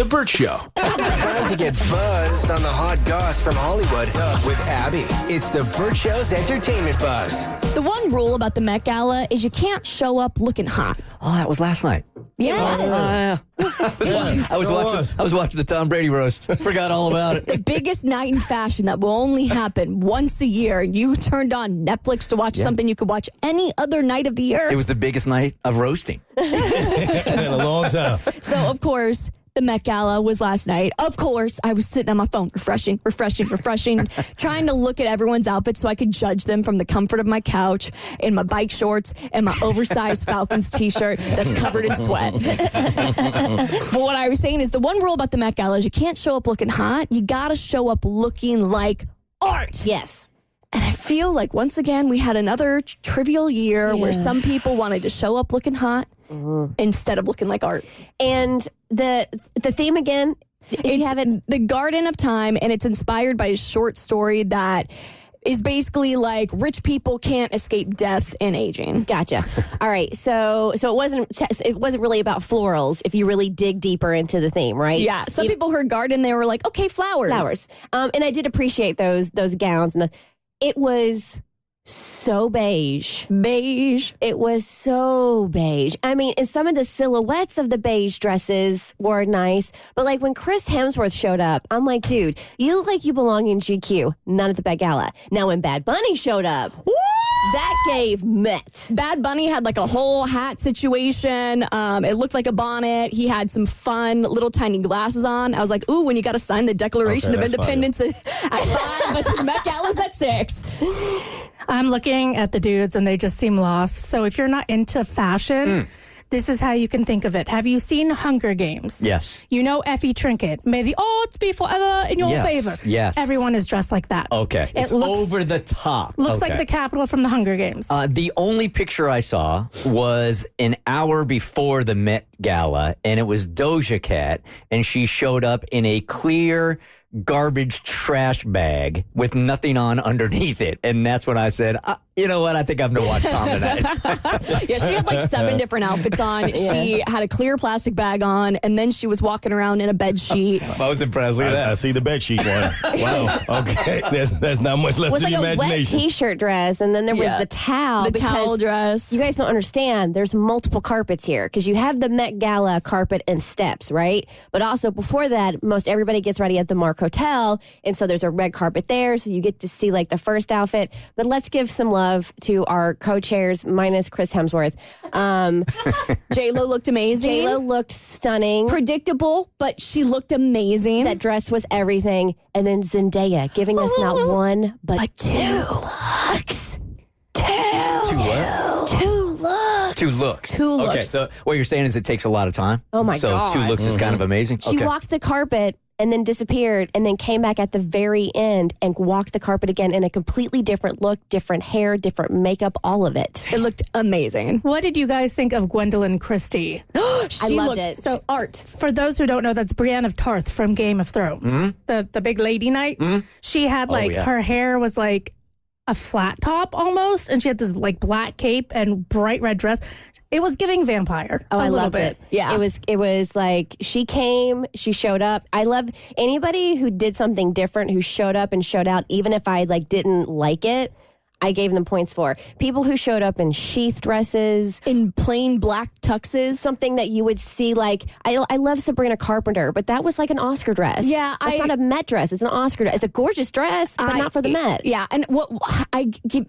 The Bert Show. Time to get buzzed on the hot goss from Hollywood with Abby. It's the Bert Show's entertainment buzz. The one rule about the Met Gala is you can't show up looking hot. Oh, that was last night. Yes. I was watching the Tom Brady roast. Forgot all about it. The biggest night in fashion that will only happen once a year. You turned on Netflix to watch something you could watch any other night of the year. It was the biggest night of roasting. In a long time. So, of course, the Met Gala was last night. Of course, I was sitting on my phone, refreshing, trying to look at everyone's outfits so I could judge them from the comfort of my couch in my bike shorts and my oversized Falcons t-shirt that's covered in sweat. But what I was saying is the one rule about the Met Gala is you can't show up looking hot. You got to show up looking like art. Yes. And I feel like, once again, we had another trivial year where some people wanted to show up looking hot instead of looking like art. And the theme again, You have it, The Garden of Time, and it's inspired by a short story that is basically like rich people can't escape death and aging. Gotcha. All right. So it wasn't really about florals if you really dig deeper into the theme, right? Yeah. Some people heard garden, they were like, okay, flowers. Flowers. And I did appreciate those gowns, and it was so beige. Beige. It was so beige. I mean, and some of the silhouettes of the beige dresses were nice, but like when Chris Hemsworth showed up, I'm like, dude, you look like you belong in GQ, not at the Met Gala. Now when Bad Bunny showed up, that gave Met. Bad Bunny had like a whole hat situation. It looked like a bonnet. He had some fun little tiny glasses on. I was like, ooh, when you got to sign the Declaration of Independence at 5, but the Met Gala's at 6. I'm looking at the dudes and they just seem lost. So if you're not into fashion, this is how you can think of it. Have you seen Hunger Games? Yes. You know Effie Trinket. May the odds be forever in your favor. Yes. Everyone is dressed like that. Okay. It's over the top. Looks like the capital from the Hunger Games. The only picture I saw was an hour before the Met Gala, and it was Doja Cat, and she showed up in a clear garbage trash bag with nothing on underneath it. And that's when I said, you know what? I think I'm going to watch Tom tonight. Yeah, she had like 7 different outfits on. She had a clear plastic bag on, and then she was walking around in a bed sheet. I was impressed. Look at that. I see the bed sheet one. Wow. Okay. There's not much left It was to like the a imagination. wet T-shirt dress, and then there was the towel. The because towel dress. You guys don't understand. There's multiple carpets here because you have the Met Gala carpet and steps, right? But also before that, most everybody gets ready at the Mark Hotel, and so there's a red carpet there, so you get to see like the first outfit. But let's give some love to our co-chairs minus Chris Hemsworth. J-Lo looked amazing. J-Lo looked stunning. Predictable, but she looked amazing. That dress was everything. And then Zendaya giving us not one, but 2 looks. Two looks. 2 looks. 2 looks. Okay, so what you're saying is it takes a lot of time? Oh, my so God. So 2 looks is kind of amazing? She walked the carpet and then disappeared and then came back at the very end and walked the carpet again in a completely different look, different hair, different makeup, all of it. It looked amazing. What did you guys think of Gwendolyn Christie? She loved looked it. so art. For those who don't know, that's Brienne of Tarth from Game of Thrones. The big lady knight. She had her hair was like a flat top almost, and she had this like black cape and bright red dress. It was giving vampire. Oh, I loved bit. it. Yeah. It was like she came, she showed up. I love anybody who did something different, who showed up and showed out, even if I like didn't like it. I gave them points for. People who showed up in sheath dresses. In plain black tuxes. Something that you would see, like, I love Sabrina Carpenter, but that was like an Oscar dress. Yeah. It's not a Met dress. It's an Oscar dress. It's a gorgeous dress, but not for the Met. Yeah. And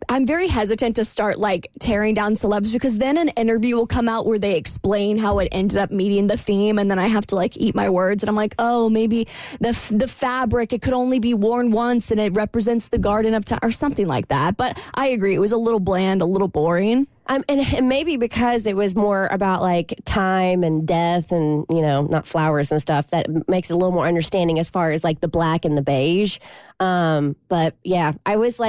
I'm very hesitant to start like tearing down celebs because then an interview will come out where they explain how it ended up meeting the theme. And then I have to like eat my words. And I'm like, oh, maybe the fabric, it could only be worn once and it represents the Garden of Time or something like that. But I agree. It was a little bland, a little boring. And maybe because it was more about like time and death and, you know, not flowers and stuff, that makes it a little more understanding as far as like the black and the beige. But yeah, I was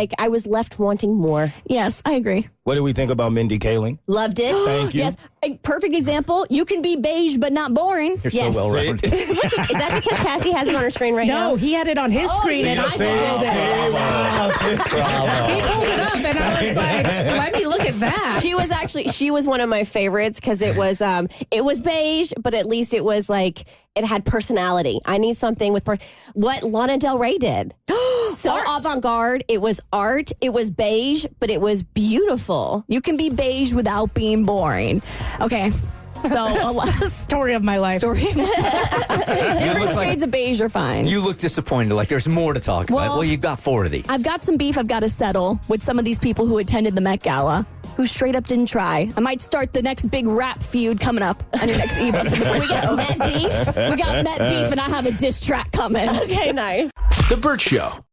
left wanting more. Yes, I agree. What do we think about Mindy Kaling? Loved it. Thank you. Yes, a perfect example. You can be beige but not boring. You're Yes. so well-rounded. Is that because Cassie has it on her screen right now? No, he had it on his screen and I pulled it. He pulled it up and I was like, let me look at that. She was one of my favorites because it was beige, but at least it was like it had personality. I need something with what Lana Del Rey did. So avant-garde. It was art. It was beige, but it was beautiful. You can be beige without being boring. Okay. So The story of my life. different shades of beige are fine. You look disappointed, like there's more to talk about. Well, you've got 4 of these. I've got some beef I've got to settle with some of these people who attended the Met Gala who straight up didn't try. I might start the next big rap feud coming up on your next e-bus. We got Met beef. We got Met beef, and I have a diss track coming. Okay, nice. The Bert Show.